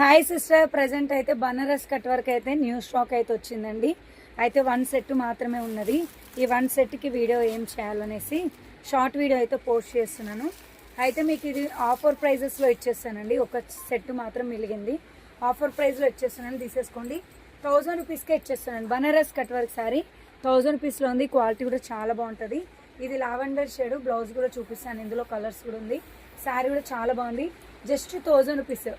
Hi sister, present అయితే Banaras cut work అయితే new stock అయితే వచ్చిందండి. అయితే 1 సెట్ మాత్రమే ఉన్నది. ఈ 1 సెట్కి వీడియో ఏం చేయాలనేసి షార్ట్ వీడియో అయితే పోస్ట్ చేస్తున్నాను. అయితే మీకు ఇది ఆఫర్ ప్రైజెస్లో ఇచ్చేస్తానండి. ఒక సెట్ మాత్రం మిలిగింది, ఆఫర్ ప్రైస్లో ఇచ్చేస్తున్నాను, తీసేసుకోండి. 1000 రూపీస్కే ఇచ్చేస్తున్నాను. బనారస్ కట్ వర్క్ శారీ 1000 రూపీస్లో ఉంది. క్వాలిటీ కూడా చాలా బాగుంటుంది. ఇది లావెండర్ షేడ్, బ్లౌజ్ కూడా చూపిస్తాను, ఇందులో కలర్స్ కూడా ఉంది. శారీ కూడా చాలా బాగుంది. Just 1000 rupees.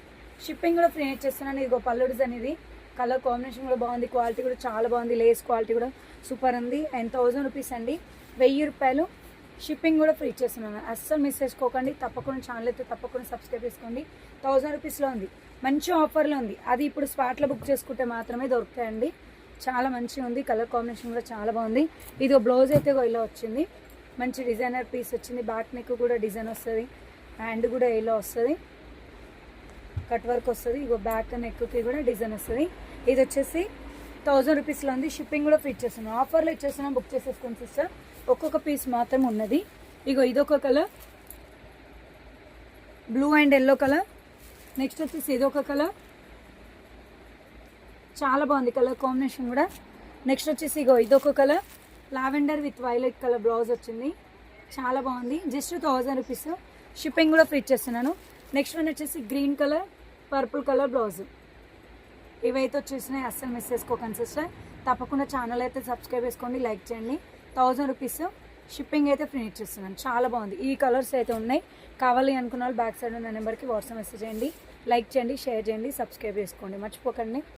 షిప్పింగ్ కూడా ఫ్రీ ఇచ్చేస్తున్నాను. ఇదిగో పళ్ళు డిజైన్, ఇది కలర్ కాంబినేషన్ కూడా బాగుంది, క్వాలిటీ కూడా చాలా బాగుంది, లేస్ క్వాలిటీ కూడా సూపర్ ఉంది. అండ్ 1000 రూపీస్ అండి, 1000 రూపాయలు. షిప్పింగ్ కూడా ఫ్రీ ఇచ్చేస్తున్నాను. అస్సలు మిస్ చేసుకోకండి. తప్పకుండా ఛానల్ అయితే తప్పకుండా సబ్స్క్రైబ్ చేసుకోండి. 1000 రూపీస్లో ఉంది, మంచి ఆఫర్లో ఉంది. అది ఇప్పుడు స్పాట్లో బుక్ చేసుకుంటే మాత్రమే దొరుకుతాయండి. చాలా మంచిగా ఉంది, కలర్ కాంబినేషన్ కూడా చాలా బాగుంది. ఇది బ్లౌజ్ అయితే ఇలా వచ్చింది, మంచి డిజైనర్ పీస్ వచ్చింది. బ్యాక్ నెక్ కూడా డిజైన్ వస్తుంది, హ్యాండ్ కూడా ఇలా వస్తుంది, కట్ వర్క్ వస్తుంది. ఇగో బ్యాక్ నెక్కి కూడా డిజైన్ వస్తుంది. ఇది వచ్చేసి 1000 రూపీస్లో ఉంది. షిప్పింగ్ కూడా ఫ్రీ ఇచ్చేస్తున్నాం. ఆఫర్లో ఇచ్చేస్తున్నాం, బుక్ చేసేసుకోండి సిస్టర్. ఒక్కొక్క పీస్ మాత్రం ఉన్నది. ఇగో ఇదొక colour, blue and yellow colour. Next వచ్చేసి ఇదొక కలర్, చాలా బాగుంది కలర్ కాంబినేషన్ కూడా. నెక్స్ట్ వచ్చేసి ఇగో ఇదొక colour, lavender with violet colour blouse వచ్చింది, చాలా బాగుంది. Just 1000 rupees. షిప్పింగ్ కూడా ఫ్రీ ఇచ్చేస్తున్నాను. నెక్స్ట్ వన్ వచ్చేసి green colour, purple colour blouse. ఇవైతే వచ్చేసినాయి, అస్సలు మిస్ చేసుకోకండి సిస్టర్. తప్పకుండా ఛానల్ అయితే సబ్స్క్రైబ్ చేసుకోండి, లైక్ చేయండి. 1000 రూపీస్. షిప్పింగ్ అయితే ఫ్రీ ఇచ్చేస్తున్నాను. చాలా బాగుంది. ఈ కలర్స్ అయితే ఉన్నాయి. కావాలి అనుకున్న వాళ్ళు బ్యాక్ సైడ్ ఉన్న నెంబర్కి వాట్సాప్ మెసేజ్ చేయండి. లైక్ చేయండి, షేర్ చేయండి, సబ్స్క్రైబ్ చేసుకోండి, మర్చిపోకండి.